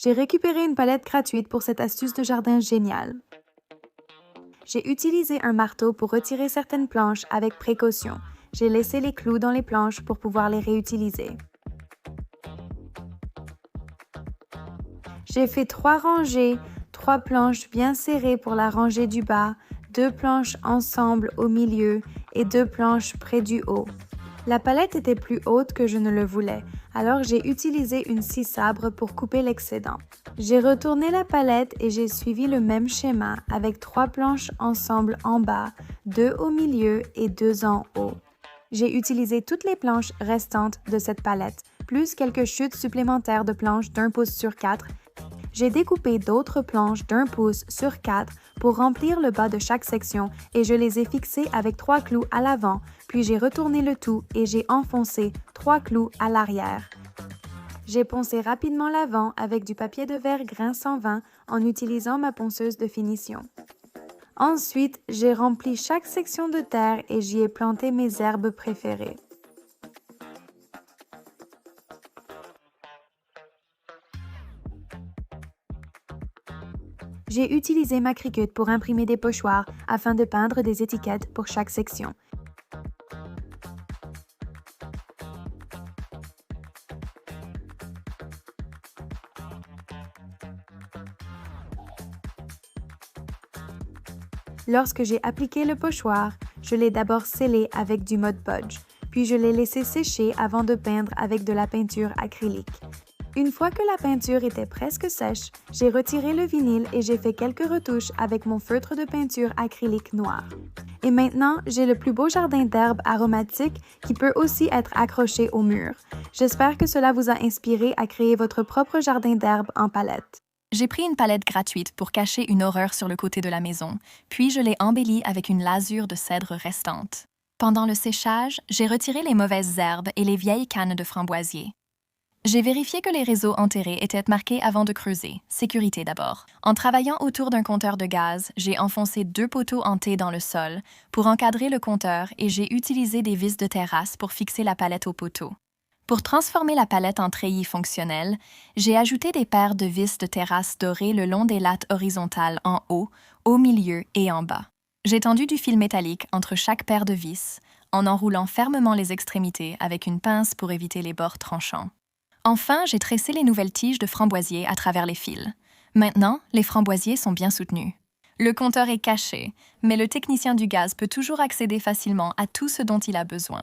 J'ai récupéré une palette gratuite pour cette astuce de jardin géniale. J'ai utilisé un marteau pour retirer certaines planches avec précaution. J'ai laissé les clous dans les planches pour pouvoir les réutiliser. J'ai fait 3 rangées, 3 planches bien serrées pour la rangée du bas, 2 planches ensemble au milieu et 2 planches près du haut. La palette était plus haute que je ne le voulais, alors j'ai utilisé une scie sabre pour couper l'excédent. J'ai retourné la palette et j'ai suivi le même schéma avec 3 planches ensemble en bas, 2 au milieu et 2 en haut. J'ai utilisé toutes les planches restantes de cette palette, plus quelques chutes supplémentaires de planches d'1 pouce sur 4. J'ai découpé d'autres planches d'1 pouce sur 4 pour remplir le bas de chaque section et je les ai fixées avec 3 clous à l'avant, puis j'ai retourné le tout et j'ai enfoncé 3 clous à l'arrière. J'ai poncé rapidement l'avant avec du papier de verre grain 120 en utilisant ma ponceuse de finition. Ensuite, j'ai rempli chaque section de terre et j'y ai planté mes herbes préférées. J'ai utilisé ma Cricut pour imprimer des pochoirs afin de peindre des étiquettes pour chaque section. Lorsque j'ai appliqué le pochoir, je l'ai d'abord scellé avec du Mod Podge, puis je l'ai laissé sécher avant de peindre avec de la peinture acrylique. Une fois que la peinture était presque sèche, j'ai retiré le vinyle et j'ai fait quelques retouches avec mon feutre de peinture acrylique noir. Et maintenant, j'ai le plus beau jardin d'herbes aromatiques qui peut aussi être accroché au mur. J'espère que cela vous a inspiré à créer votre propre jardin d'herbes en palette. J'ai pris une palette gratuite pour cacher une horreur sur le côté de la maison, puis je l'ai embellie avec une lasure de cèdre restante. Pendant le séchage, j'ai retiré les mauvaises herbes et les vieilles cannes de framboisier. J'ai vérifié que les réseaux enterrés étaient marqués avant de creuser, sécurité d'abord. En travaillant autour d'un compteur de gaz, j'ai enfoncé 2 poteaux en T dans le sol pour encadrer le compteur et j'ai utilisé des vis de terrasse pour fixer la palette au poteau. Pour transformer la palette en treillis fonctionnel, j'ai ajouté des paires de vis de terrasse dorées le long des lattes horizontales en haut, au milieu et en bas. J'ai tendu du fil métallique entre chaque paire de vis, en enroulant fermement les extrémités avec une pince pour éviter les bords tranchants. Enfin, j'ai tressé les nouvelles tiges de framboisier à travers les fils. Maintenant, les framboisiers sont bien soutenus. Le compteur est caché, mais le technicien du gaz peut toujours accéder facilement à tout ce dont il a besoin.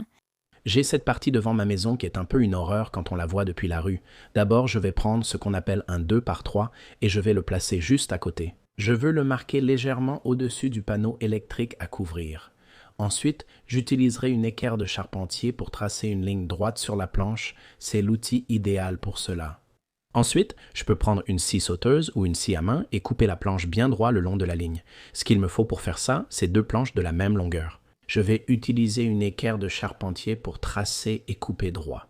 J'ai cette partie devant ma maison qui est un peu une horreur quand on la voit depuis la rue. D'abord, je vais prendre ce qu'on appelle un 2 par 3 et je vais le placer juste à côté. Je veux le marquer légèrement au-dessus du panneau électrique à couvrir. Ensuite, j'utiliserai une équerre de charpentier pour tracer une ligne droite sur la planche. C'est l'outil idéal pour cela. Ensuite, je peux prendre une scie sauteuse ou une scie à main et couper la planche bien droit le long de la ligne. Ce qu'il me faut pour faire ça, c'est 2 planches de la même longueur. Je vais utiliser une équerre de charpentier pour tracer et couper droit.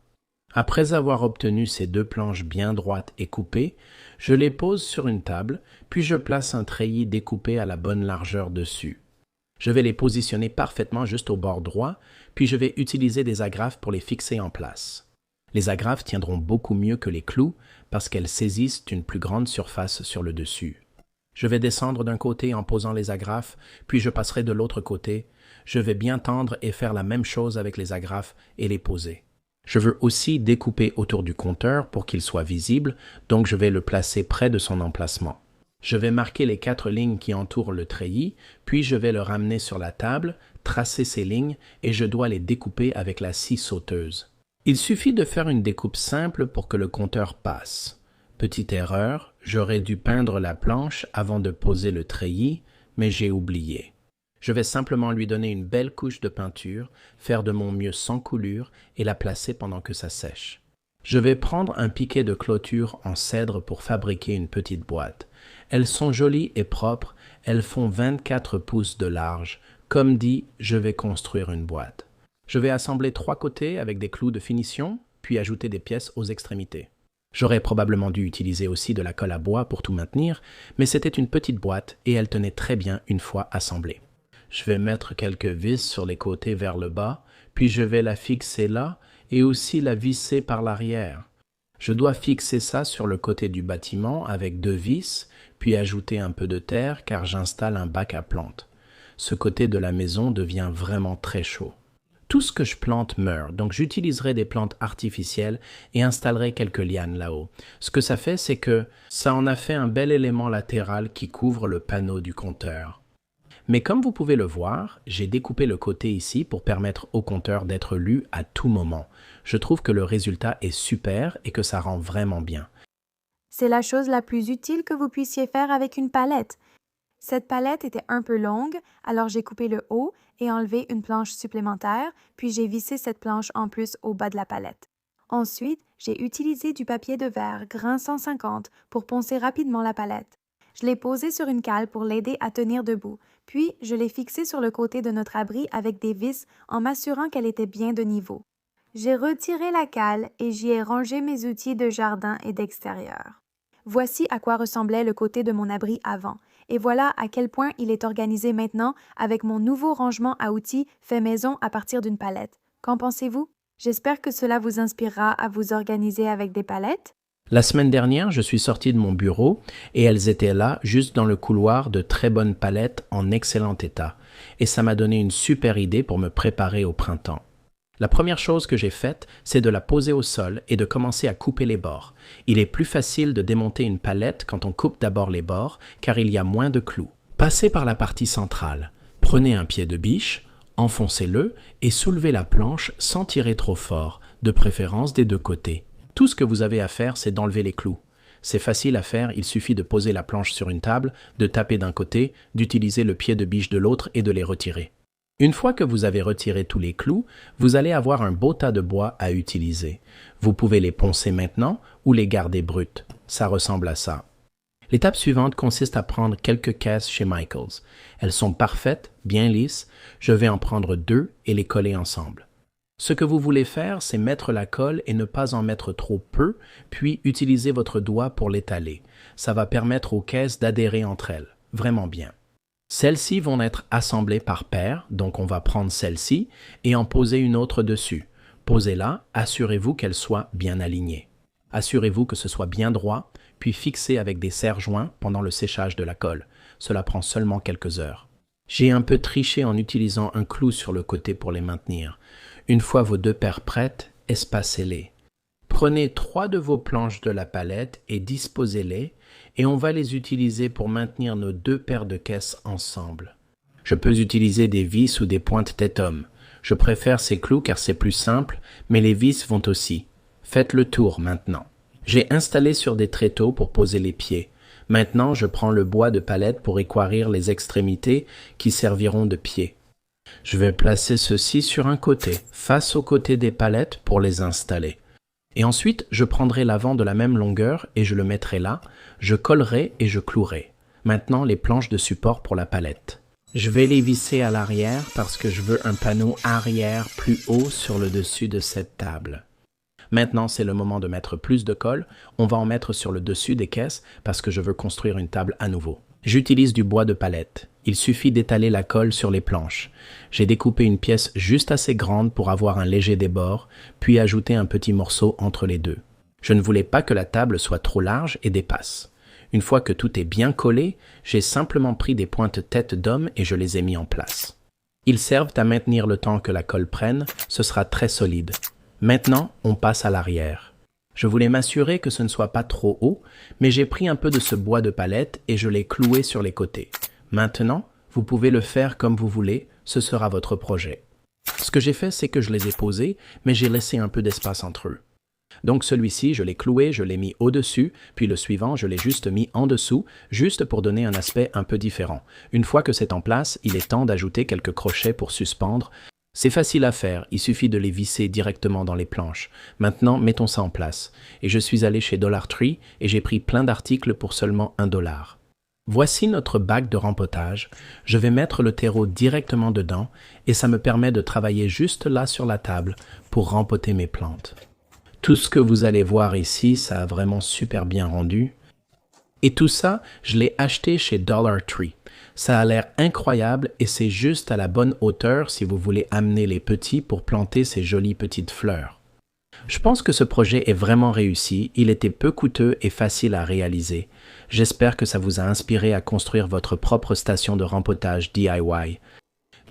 Après avoir obtenu ces 2 planches bien droites et coupées, je les pose sur une table, puis je place un treillis découpé à la bonne largeur dessus. Je vais les positionner parfaitement juste au bord droit, puis je vais utiliser des agrafes pour les fixer en place. Les agrafes tiendront beaucoup mieux que les clous parce qu'elles saisissent une plus grande surface sur le dessus. Je vais descendre d'un côté en posant les agrafes, puis je passerai de l'autre côté. Je vais bien tendre et faire la même chose avec les agrafes et les poser. Je veux aussi découper autour du compteur pour qu'il soit visible, donc je vais le placer près de son emplacement. Je vais marquer les 4 lignes qui entourent le treillis, puis je vais le ramener sur la table, tracer ces lignes et je dois les découper avec la scie sauteuse. Il suffit de faire une découpe simple pour que le compteur passe. Petite erreur, j'aurais dû peindre la planche avant de poser le treillis, mais j'ai oublié. Je vais simplement lui donner une belle couche de peinture, faire de mon mieux sans coulure et la placer pendant que ça sèche. Je vais prendre un piquet de clôture en cèdre pour fabriquer une petite boîte. Elles sont jolies et propres, elles font 24 pouces de large. Comme dit, je vais construire une boîte. Je vais assembler 3 côtés avec des clous de finition, puis ajouter des pièces aux extrémités. J'aurais probablement dû utiliser aussi de la colle à bois pour tout maintenir, mais c'était une petite boîte et elle tenait très bien une fois assemblée. Je vais mettre quelques vis sur les côtés vers le bas, puis je vais la fixer là et aussi la visser par l'arrière. Je dois fixer ça sur le côté du bâtiment avec 2 vis, puis ajouter un peu de terre car j'installe un bac à plantes. Ce côté de la maison devient vraiment très chaud. Tout ce que je plante meurt, donc j'utiliserai des plantes artificielles et installerai quelques lianes là-haut. Ce que ça fait, c'est que ça en a fait un bel élément latéral qui couvre le panneau du compteur. Mais comme vous pouvez le voir, j'ai découpé le côté ici pour permettre au compteur d'être lu à tout moment. Je trouve que le résultat est super et que ça rend vraiment bien. C'est la chose la plus utile que vous puissiez faire avec une palette. Cette palette était un peu longue, alors j'ai coupé le haut et enlevé une planche supplémentaire, puis j'ai vissé cette planche en plus au bas de la palette. Ensuite, j'ai utilisé du papier de verre grain 150 pour poncer rapidement la palette. Je l'ai posée sur une cale pour l'aider à tenir debout, puis je l'ai fixée sur le côté de notre abri avec des vis en m'assurant qu'elle était bien de niveau. J'ai retiré la cale et j'y ai rangé mes outils de jardin et d'extérieur. Voici à quoi ressemblait le côté de mon abri avant, et voilà à quel point il est organisé maintenant avec mon nouveau rangement à outils fait maison à partir d'une palette. Qu'en pensez-vous? J'espère que cela vous inspirera à vous organiser avec des palettes. La semaine dernière, je suis sorti de mon bureau et elles étaient là, juste dans le couloir, de très bonnes palettes en excellent état. Et ça m'a donné une super idée pour me préparer au printemps. La première chose que j'ai faite, c'est de la poser au sol et de commencer à couper les bords. Il est plus facile de démonter une palette quand on coupe d'abord les bords, car il y a moins de clous. Passez par la partie centrale. Prenez un pied de biche, enfoncez-le et soulevez la planche sans tirer trop fort, de préférence des 2 côtés. Tout ce que vous avez à faire, c'est d'enlever les clous. C'est facile à faire, il suffit de poser la planche sur une table, de taper d'un côté, d'utiliser le pied de biche de l'autre et de les retirer. Une fois que vous avez retiré tous les clous, vous allez avoir un beau tas de bois à utiliser. Vous pouvez les poncer maintenant ou les garder bruts. Ça ressemble à ça. L'étape suivante consiste à prendre quelques caisses chez Michaels. Elles sont parfaites, bien lisses. Je vais en prendre 2 et les coller ensemble. Ce que vous voulez faire, c'est mettre la colle et ne pas en mettre trop peu, puis utiliser votre doigt pour l'étaler. Ça va permettre aux caisses d'adhérer entre elles. Vraiment bien. Celles-ci vont être assemblées par paires, donc on va prendre celle-ci et en poser une autre dessus. Posez-la, assurez-vous qu'elle soit bien alignée. Assurez-vous que ce soit bien droit, puis fixez avec des serre-joints pendant le séchage de la colle. Cela prend seulement quelques heures. J'ai un peu triché en utilisant un clou sur le côté pour les maintenir. Une fois vos 2 paires prêtes, espacez-les. Prenez 3 de vos planches de la palette et disposez-les, et on va les utiliser pour maintenir nos 2 paires de caisses ensemble. Je peux utiliser des vis ou des pointes Tetom. Je préfère ces clous car c'est plus simple, mais les vis vont aussi. Faites le tour maintenant. J'ai installé sur des tréteaux pour poser les pieds. Maintenant, je prends le bois de palette pour équarrir les extrémités qui serviront de pieds. Je vais placer ceux-ci sur un côté, face au côté des palettes pour les installer. Et ensuite, je prendrai l'avant de la même longueur et je le mettrai là, je collerai et je clouerai. Maintenant, les planches de support pour la palette. Je vais les visser à l'arrière parce que je veux un panneau arrière plus haut sur le dessus de cette table. Maintenant, c'est le moment de mettre plus de colle. On va en mettre sur le dessus des caisses parce que je veux construire une table à nouveau. J'utilise du bois de palette. Il suffit d'étaler la colle sur les planches. J'ai découpé une pièce juste assez grande pour avoir un léger débord, puis ajouté un petit morceau entre les deux. Je ne voulais pas que la table soit trop large et dépasse. Une fois que tout est bien collé, j'ai simplement pris des pointes tête d'homme et je les ai mis en place. Ils servent à maintenir le temps que la colle prenne, ce sera très solide. Maintenant, on passe à l'arrière. Je voulais m'assurer que ce ne soit pas trop haut, mais j'ai pris un peu de ce bois de palette et je l'ai cloué sur les côtés. Maintenant, vous pouvez le faire comme vous voulez, ce sera votre projet. Ce que j'ai fait, c'est que je les ai posés, mais j'ai laissé un peu d'espace entre eux. Donc celui-ci, je l'ai cloué, je l'ai mis au-dessus, puis le suivant, je l'ai juste mis en dessous, juste pour donner un aspect un peu différent. Une fois que c'est en place, il est temps d'ajouter quelques crochets pour suspendre. C'est facile à faire, il suffit de les visser directement dans les planches. Maintenant, mettons ça en place. Et je suis allé chez Dollar Tree et j'ai pris plein d'articles pour seulement $1. Voici notre bac de rempotage. Je vais mettre le terreau directement dedans et ça me permet de travailler juste là sur la table pour rempoter mes plantes. Tout ce que vous allez voir ici, ça a vraiment super bien rendu. Et tout ça, je l'ai acheté chez Dollar Tree. Ça a l'air incroyable et c'est juste à la bonne hauteur si vous voulez amener les petits pour planter ces jolies petites fleurs. Je pense que ce projet est vraiment réussi, il était peu coûteux et facile à réaliser. J'espère que ça vous a inspiré à construire votre propre station de rempotage DIY.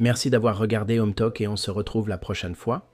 Merci d'avoir regardé Home Talk et on se retrouve la prochaine fois.